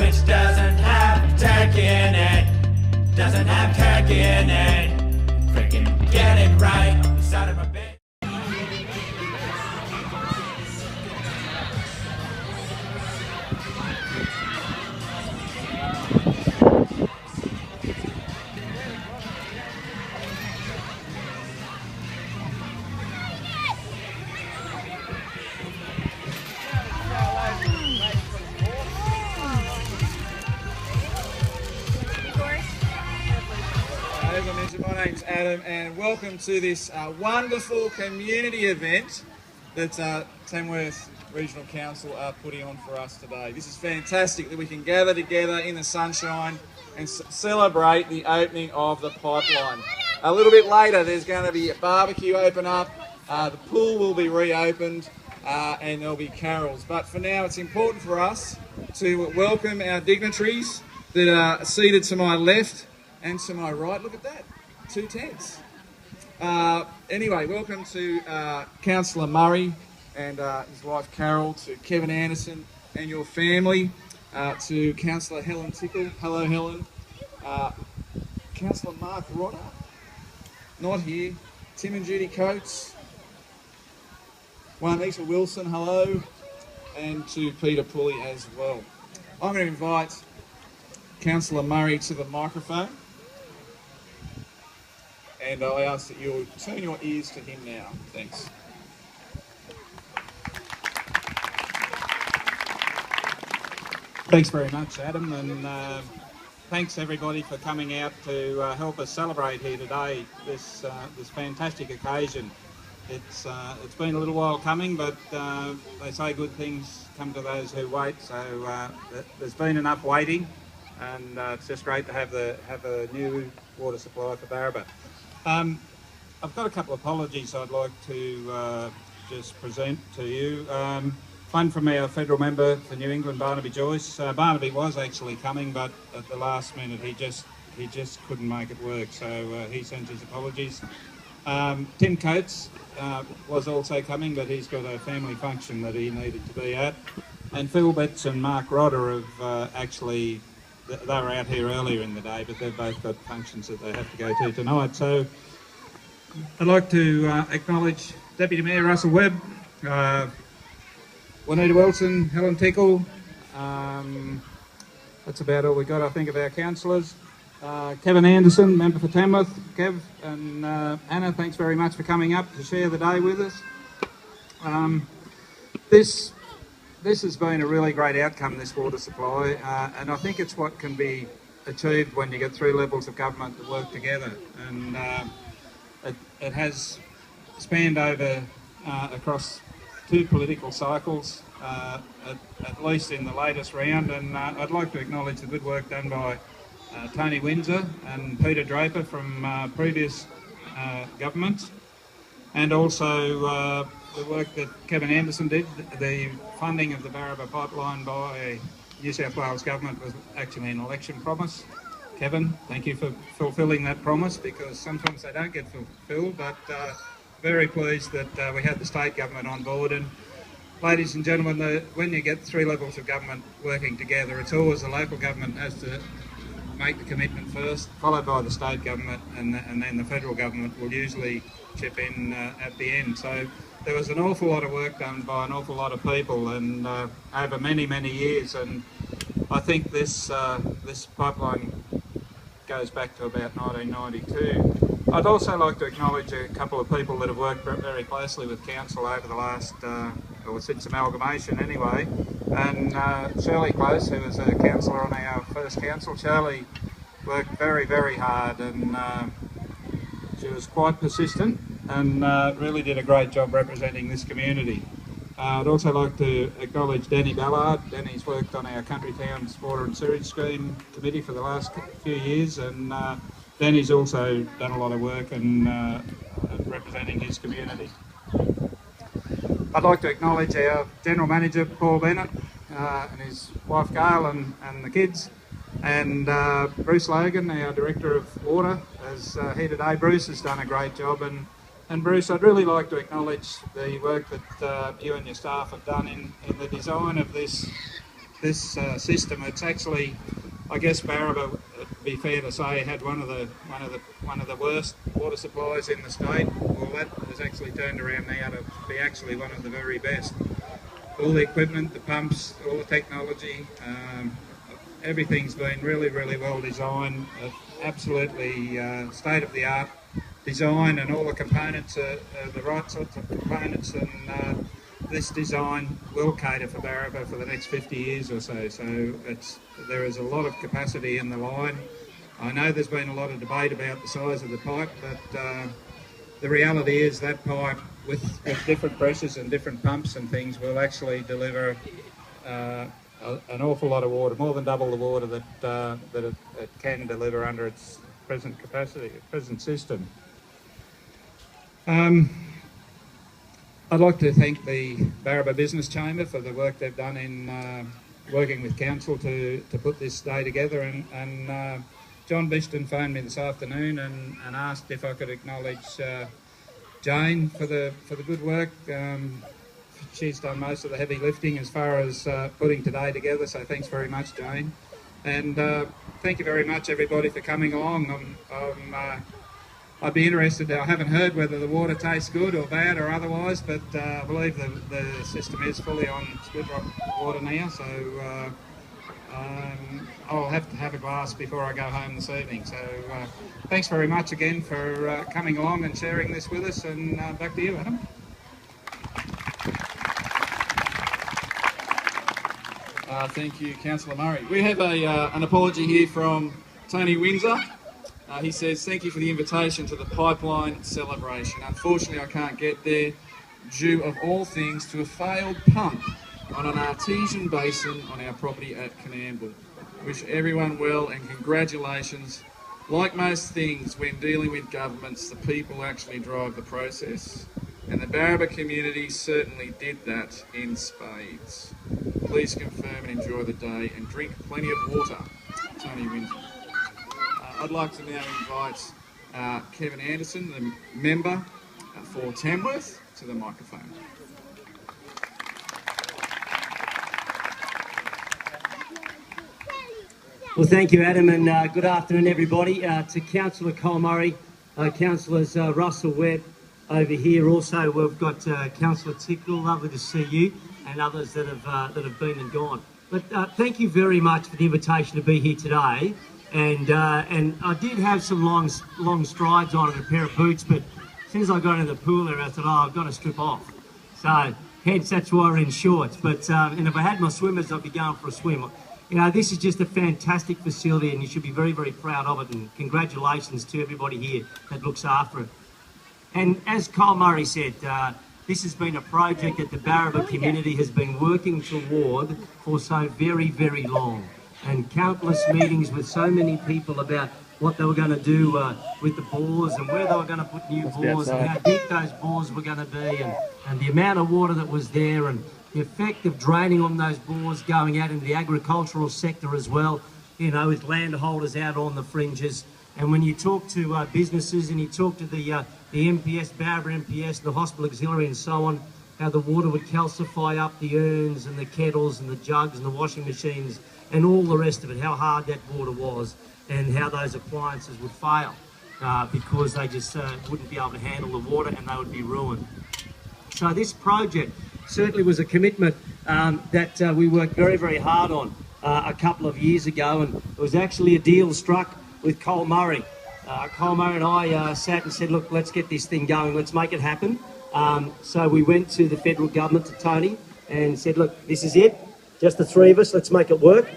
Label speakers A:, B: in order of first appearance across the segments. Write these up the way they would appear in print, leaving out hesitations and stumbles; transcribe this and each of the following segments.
A: which doesn't have turkey in it. Doesn't have turkey in it. Freaking get it right, you son of a bitch.
B: As I mentioned, my name's Adam and welcome to this wonderful community event that Tamworth Regional Council are putting on for us today. This is fantastic that we can gather together in the sunshine and celebrate the opening of the pipeline. A little bit later there's going to be a barbecue open up, the pool will be reopened and there'll be carols. But for now it's important for us to welcome our dignitaries that are seated to my left and to my right. Look at that, 2 tents. Anyway, welcome to Councillor Murray and his wife Carol, to Kevin Anderson and your family, to Councillor Helen Tickle, hello Helen, Councillor Mark Rodder, not here, Tim and Judy Coates, Juanita Wilson, hello, and to Peter Pulley as well. I'm going to invite Councillor Murray to the microphone. And I ask that you'll turn your ears to him now. Thanks.
C: Thanks very much, Adam, and thanks everybody for coming out to help us celebrate here today this fantastic occasion. It's been a little while coming, but they say good things come to those who wait. So there's been enough waiting, and it's just great to have a new water supply for Barraba. I've got a couple of apologies I'd like to just present to you. One from our federal member for New England, Barnaby Joyce. Barnaby was actually coming, but at the last minute he just couldn't make it work, so he sends his apologies. Tim Coates was also coming, but he's got a family function that he needed to be at. And Phil Betts and Mark Rodder have actually, they were out here earlier in the day, but they've both got functions that they have to go to tonight. So I'd like to acknowledge Deputy Mayor Russell Webb, Juanita Wilson, Helen Tickle. That's about all we got, I think, of our councillors. Kevin Anderson, member for Tamworth. Kev and Anna, thanks very much for coming up to share the day with us. This has been a really great outcome, this water supply, and I think it's what can be achieved when you get 3 levels of government that work together. And it has spanned over across 2 political cycles, at least in the latest round, and I'd like to acknowledge the good work done by Tony Windsor and Peter Draper from previous governments, and also the work that Kevin Anderson did. The funding of the Barraba pipeline by New South Wales Government was actually an election promise. Kevin, thank you for fulfilling that promise, because sometimes they don't get fulfilled, but very pleased that we had the state government on board. And ladies and gentlemen, when you get 3 levels of government working together, it's always the local government has to make the commitment first, followed by the state government, and then the federal government will usually chip in at the end. So there was an awful lot of work done by an awful lot of people, and over many, many years. And I think this pipeline goes back to about 1992. I'd also like to acknowledge a couple of people that have worked very closely with council over the last, or since amalgamation anyway. And Shirley Close, who was a councillor on our first council. Shirley worked very, very hard, and she was quite persistent and really did a great job representing this community. I'd also like to acknowledge Danny Ballard. Danny's worked on our Country Towns Water and Sewage Scheme Committee for the last few years, and Danny's also done a lot of work and representing his community. I'd like to acknowledge our General Manager, Paul Bennett, and his wife Gail and the kids, and Bruce Logan, our Director of Water, is here today. Bruce has done a great job, and Bruce, I'd really like to acknowledge the work that you and your staff have done in the design of this this system. It's actually, I guess Barraba, it'd be fair to say, had one of the worst water supplies in the state. Well, that has actually turned around now to be actually one of the very best. All the equipment, the pumps, all the technology, everything's been really, really well designed. Absolutely state-of-the-art design, and all the components are the right sorts of components, and this design will cater for Barraba for the next 50 years or so. So there is a lot of capacity in the line. I know there's been a lot of debate about the size of the pipe, but the reality is that pipe with different pressures and different pumps and things will actually deliver an awful lot of water, more than double the water that it can deliver under its present capacity, present system. I'd like to thank the Barraba Business Chamber for the work they've done in working with council to put this day together, and John Bishton phoned me this afternoon and asked if I could acknowledge Jane for the good work. She's done most of the heavy lifting as far as putting today together, so thanks very much, Jane. And thank you very much, everybody, for coming along. I'd be interested, I haven't heard whether the water tastes good or bad or otherwise, but I believe the system is fully on Split Rock water now, so I'll have to have a glass before I go home this evening. So thanks very much again for coming along and sharing this with us, and back to you, Adam.
B: Thank you, Councillor Murray. We have an apology here from Tony Windsor. He says, thank you for the invitation to the pipeline celebration. Unfortunately, I can't get there due, of all things, to a failed pump on an artesian basin on our property at Canamble. Wish everyone well and congratulations. Like most things, when dealing with governments, the people actually drive the process. And the Barraba community certainly did that in spades. Please confirm and enjoy the day and drink plenty of water. Tony Windsor. I'd like to now invite Kevin Anderson, the member for Tamworth, to the microphone.
D: Well, thank you, Adam, and good afternoon, everybody. To Councillor Cole Murray, Councillors Russell Webb over here. Also, we've got Councillor Tickle, lovely to see you, and others that have been and gone. But thank you very much for the invitation to be here today. And I did have some long strides on and a pair of boots, but as soon as I got into the pool there, I thought, oh, I've got to strip off. So hence that's why we're in shorts. But and if I had my swimmers, I'd be going for a swim. You know, this is just a fantastic facility, and you should be very, very proud of it. And congratulations to everybody here that looks after it. And as Cole Murray said, this has been a project that the Barraba community has been working toward for so very, very long. And countless meetings with so many people about what they were going to do with the bores and where they were going to put new bores and how deep those bores were going to be and the amount of water that was there and the effect of draining on those bores going out into the agricultural sector as well, you know, with landholders out on the fringes. And when you talk to businesses and you talk to the MPS, Barraba MPS, the hospital auxiliary and so on, how the water would calcify up the urns and the kettles and the jugs and the washing machines and all the rest of it, how hard that water was and how those appliances would fail because they just wouldn't be able to handle the water and they would be ruined. So this project certainly was a commitment that we worked very, very hard on a couple of years ago, and it was actually a deal struck with Cole Murray. Cole Murray and I sat and said, look, let's get this thing going, let's make it happen. So we went to the federal government, to Tony, and said, look, this is it. Just the three of us, let's make it work,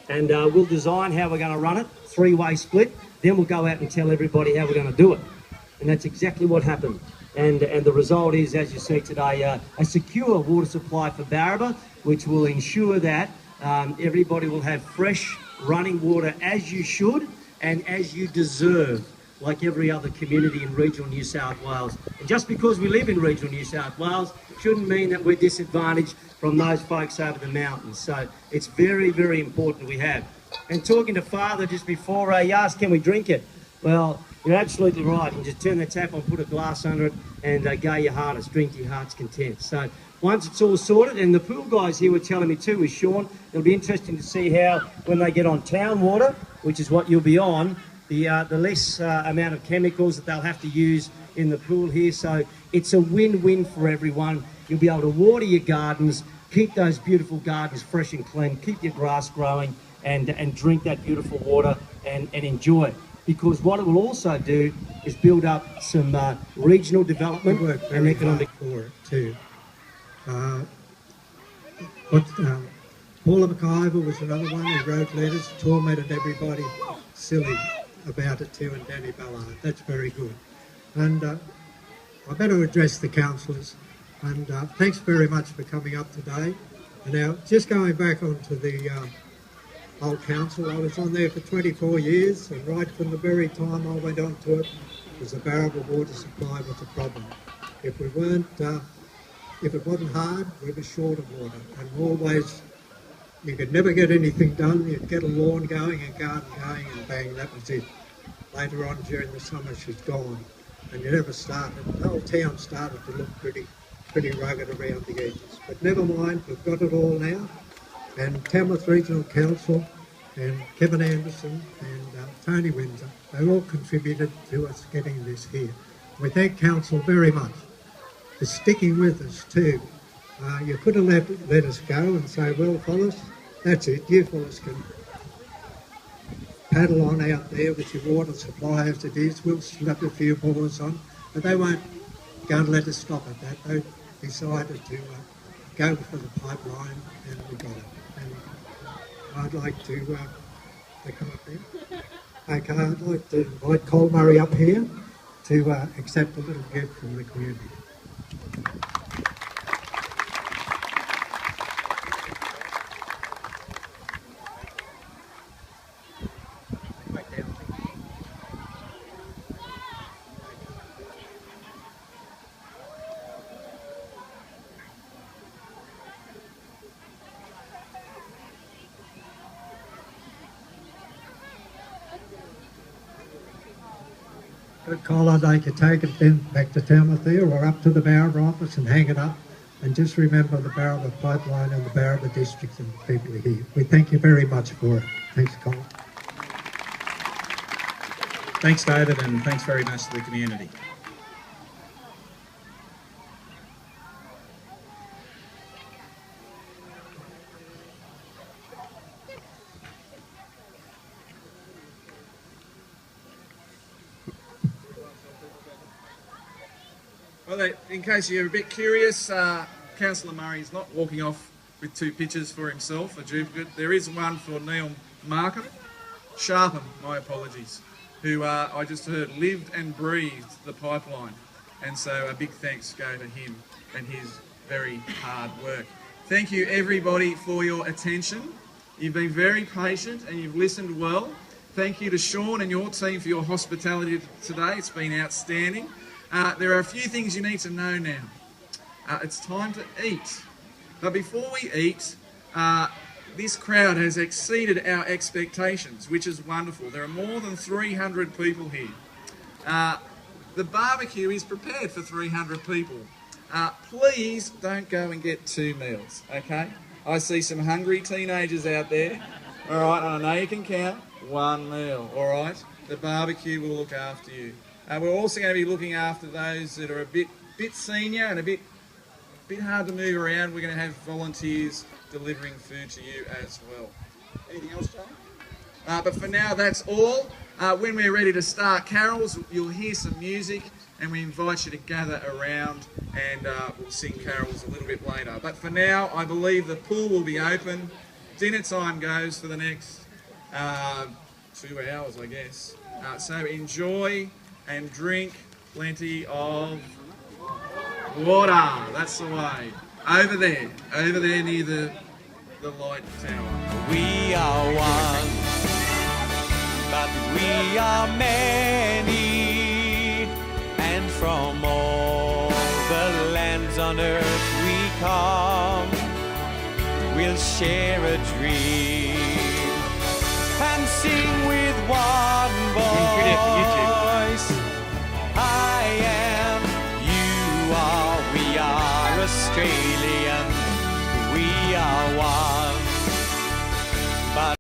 D: and we'll design how we're going to run it, three-way split, then we'll go out and tell everybody how we're going to do it. And that's exactly what happened. And the result is, as you see today, a secure water supply for Barraba, which will ensure that everybody will have fresh running water as you should and as you deserve, like every other community in regional New South Wales. And just because we live in regional New South Wales shouldn't mean that we're disadvantaged from those folks over the mountains. So it's very, very important we have. And talking to Father just before, he asked, can we drink it? Well, you're absolutely right. You just turn the tap on, put a glass under it, and go your hardest, drink to your heart's content. So once it's all sorted, and the pool guys here were telling me too, with Sean, it'll be interesting to see how when they get on town water, which is what you'll be on, the less amount of chemicals that they'll have to use in the pool here. So it's a win-win for everyone. You'll be able to water your gardens, keep those beautiful gardens fresh and clean, keep your grass growing, and drink that beautiful water and enjoy it. Because what it will also do is build up some regional development and economic.
E: For it too. Paula McIver was another one who wrote letters, tormented everybody silly about it too, and Danny Ballard. That's very good. And I better address the councillors. And thanks very much for coming up today. And now, just going back onto the old council, I was on there for 24 years, and right from the very time I went on to it, was the Barraba water supply was a problem. If we weren't, if it wasn't hard, we were short of water, and always, you could never get anything done. You'd get a lawn going, a garden going, and bang, that was it. Later on during the summer, she's gone, and you never started. The whole town started to look pretty rugged around the edges. But never mind, we've got it all now. And Tamworth Regional Council and Kevin Anderson and Tony Windsor, they all contributed to us getting this here. We thank Council very much for sticking with us too. You could have let us go and say, well, fellas, that's it, you fellas can paddle on out there with your water supply as it is, we'll slap a few bores on, but they won't go and let us stop at that. They decided to go for the pipeline, and we got it. And I'd like to come up there. Okay, I'd like to invite Col Murray up here to accept a little gift from the community. Good call, I'd like to take it then back to Tamworth there or up to the Barraba office and hang it up. And just remember the Barraba pipeline and the Barraba district and the people here. We thank you very much for it. Thanks, Colin.
B: Thanks, David, and thanks very much to the community. Well, in case you're a bit curious, Councillor Murray's not walking off with two pictures for himself, a duplicate. There is one for Neil Markham, Sharpham, my apologies, who I just heard lived and breathed the pipeline. And so a big thanks go to him and his very hard work. Thank you everybody for your attention. You've been very patient and you've listened well. Thank you to Sean and your team for your hospitality today. It's been outstanding. There are a few things you need to know now. It's time to eat. But before we eat, this crowd has exceeded our expectations, which is wonderful. There are more than 300 people here. The barbecue is prepared for 300 people. Please don't go and get 2 meals, okay? I see some hungry teenagers out there. All right, I know you can count 1 meal, all right? The barbecue will look after you. We're also going to be looking after those that are a bit senior and a bit hard to move around. We're going to have volunteers delivering food to you as well. Anything else, John? But for now, that's all. When we're ready to start carols, you'll hear some music, and we invite you to gather around, and we'll sing carols a little bit later. But for now, I believe the pool will be open. Dinner time goes for the next 2 hours, I guess. So enjoy and drink plenty of water. That's the way. Over there near the light tower.
A: We are one, but we are many, and from all the lands on earth we come. We'll share a dream